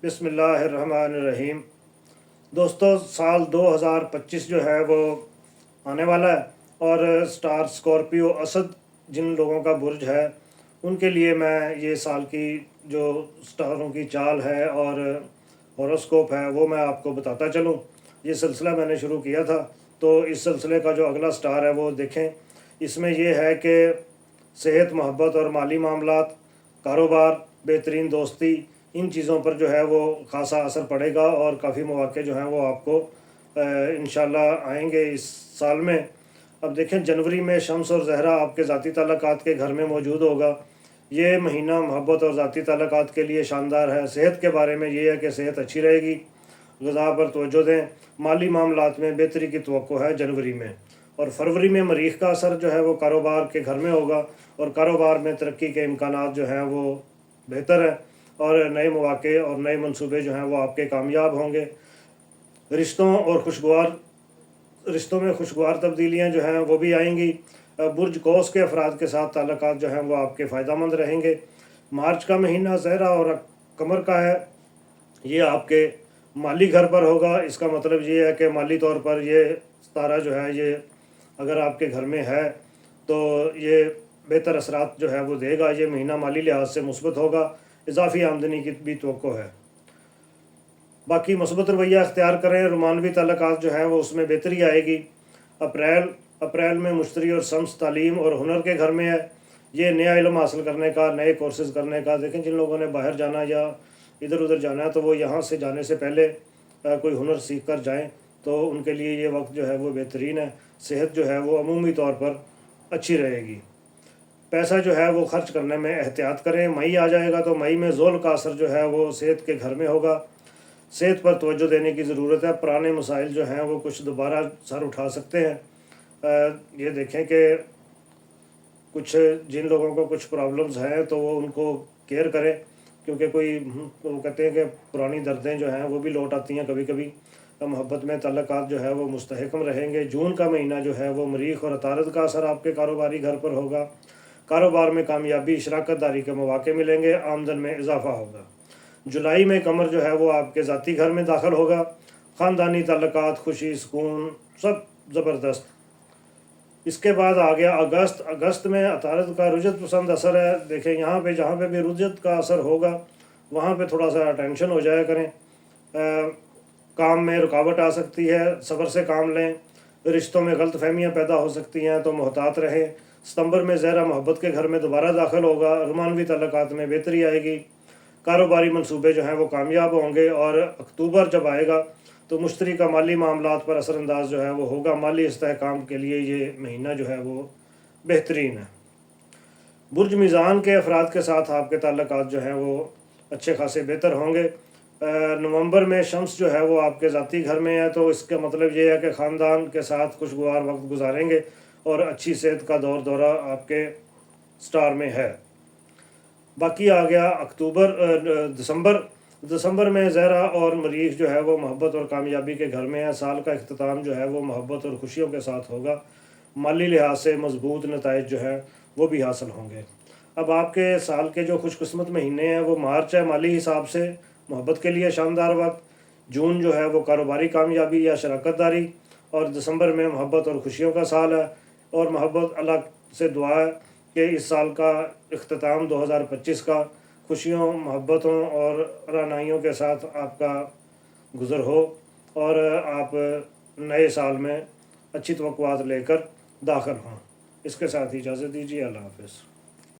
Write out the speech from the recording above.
بسم اللہ الرحمن الرحیم۔ دوستو، سال 2025 جو ہے وہ آنے والا ہے، اور سٹار اسکارپیو اسد جن لوگوں کا برج ہے ان کے لیے میں یہ سال کی جو سٹاروں کی چال ہے اور ہوروسکوپ ہے وہ میں آپ کو بتاتا چلوں۔ یہ سلسلہ میں نے شروع کیا تھا، تو اس سلسلے کا جو اگلا سٹار ہے وہ دیکھیں۔ اس میں یہ ہے کہ صحت، محبت اور مالی معاملات، کاروبار، بہترین دوستی، ان چیزوں پر جو ہے وہ خاصا اثر پڑے گا، اور کافی مواقع جو ہیں وہ آپ کو انشاءاللہ آئیں گے اس سال میں۔ اب دیکھیں، جنوری میں شمس اور زہرہ آپ کے ذاتی تعلقات کے گھر میں موجود ہوگا۔ یہ مہینہ محبت اور ذاتی تعلقات کے لیے شاندار ہے۔ صحت کے بارے میں یہ ہے کہ صحت اچھی رہے گی، غذا پر توجہ دیں۔ مالی معاملات میں بہتری کی توقع ہے جنوری میں، اور فروری میں مریخ کا اثر جو ہے وہ کاروبار کے گھر میں ہوگا، اور کاروبار میں ترقی کے امکانات جو ہیں وہ بہتر ہیں، اور نئے مواقع اور نئے منصوبے جو ہیں وہ آپ کے کامیاب ہوں گے۔ رشتوں میں خوشگوار تبدیلیاں جو ہیں وہ بھی آئیں گی۔ برج قوس کے افراد کے ساتھ تعلقات جو ہیں وہ آپ کے فائدہ مند رہیں گے۔ مارچ کا مہینہ زہرہ اور قمر کا ہے، یہ آپ کے مالی گھر پر ہوگا۔ اس کا مطلب یہ ہے کہ مالی طور پر یہ ستارہ جو ہے یہ اگر آپ کے گھر میں ہے تو یہ بہتر اثرات جو ہے وہ دے گا۔ یہ مہینہ مالی لحاظ سے مثبت ہوگا، اضافی آمدنی کی بھی توقع ہے۔ باقی مثبت رویہ اختیار کریں۔ رومانوی تعلقات جو ہیں وہ اس میں بہتری آئے گی۔ اپریل میں مشتری اور شمس تعلیم اور ہنر کے گھر میں ہے۔ یہ نیا علم حاصل کرنے کا، نئے کورسز کرنے کا۔ دیکھیں، جن لوگوں نے باہر جانا یا ادھر ادھر جانا ہے تو وہ یہاں سے جانے سے پہلے کوئی ہنر سیکھ کر جائیں، تو ان کے لیے یہ وقت جو ہے وہ بہترین ہے۔ صحت جو ہے وہ عمومی طور پر اچھی رہے گی۔ پیسہ جو ہے وہ خرچ کرنے میں احتیاط کریں۔ مئی آ جائے گا تو مئی میں ذول کا اثر جو ہے وہ صحت کے گھر میں ہوگا۔ صحت پر توجہ دینے کی ضرورت ہے۔ پرانے مسائل جو ہیں وہ کچھ دوبارہ سر اٹھا سکتے ہیں۔ یہ دیکھیں کہ کچھ جن لوگوں کو کچھ پرابلمز ہیں تو وہ ان کو کیئر کریں، کیونکہ وہ کہتے ہیں کہ پرانی دردیں جو ہیں وہ بھی لوٹ آتی ہیں کبھی کبھی۔ محبت میں تعلقات جو ہے وہ مستحکم رہیں گے۔ جون کا مہینہ جو ہے وہ مریخ اور عطارد کا اثر آپ کے کاروباری گھر پر ہوگا۔ کاروبار میں کامیابی، شراکت داری کے مواقع ملیں گے، آمدن میں اضافہ ہوگا۔ جولائی میں قمر جو ہے وہ آپ کے ذاتی گھر میں داخل ہوگا۔ خاندانی تعلقات، خوشی، سکون، سب زبردست۔ اس کے بعد آ گیا اگست میں عطارد کا رجت پسند اثر ہے۔ دیکھیں، یہاں پہ جہاں پہ بھی رجت کا اثر ہوگا وہاں پہ تھوڑا سا ٹینشن ہو جایا کریں۔ کام میں رکاوٹ آ سکتی ہے، صبر سے کام لیں۔ رشتوں میں غلط فہمیاں پیدا ہو سکتی ہیں تو محتاط رہیں۔ ستمبر میں زہرہ محبت کے گھر میں دوبارہ داخل ہوگا۔ رومانوی تعلقات میں بہتری آئے گی۔ کاروباری منصوبے جو ہیں وہ کامیاب ہوں گے، اور اکتوبر جب آئے گا تو مشتری کا مالی معاملات پر اثر انداز جو ہے وہ ہوگا۔ مالی استحکام کے لیے یہ مہینہ جو ہے وہ بہترین ہے۔ برج میزان کے افراد کے ساتھ آپ کے تعلقات جو ہیں وہ اچھے خاصے بہتر ہوں گے۔ نومبر میں شمس جو ہے وہ آپ کے ذاتی گھر میں ہے، تو اس کا مطلب یہ ہے کہ خاندان کے ساتھ خوشگوار وقت گزاریں گے، اور اچھی صحت کا دورہ آپ کے سٹار میں ہے۔ باقی آ گیا دسمبر میں زہرہ اور مریخ جو ہے وہ محبت اور کامیابی کے گھر میں ہے۔ سال کا اختتام جو ہے وہ محبت اور خوشیوں کے ساتھ ہوگا۔ مالی لحاظ سے مضبوط نتائج جو ہیں وہ بھی حاصل ہوں گے۔ اب آپ کے سال کے جو خوش قسمت مہینے ہیں وہ مارچ ہے، مالی حساب سے محبت کے لیے شاندار وقت۔ جون جو ہے وہ کاروباری کامیابی یا شراکت داری، اور دسمبر میں محبت اور خوشیوں کا سال ہے۔ اور محبت اللہ سے دعا ہے کہ اس سال کا اختتام 2025 کا خوشیوں، محبتوں اور رعنائیوں کے ساتھ آپ کا گزر ہو، اور آپ نئے سال میں اچھی توقعات لے کر داخل ہوں۔ اس کے ساتھ ہی اجازت دیجیے۔ اللہ حافظ۔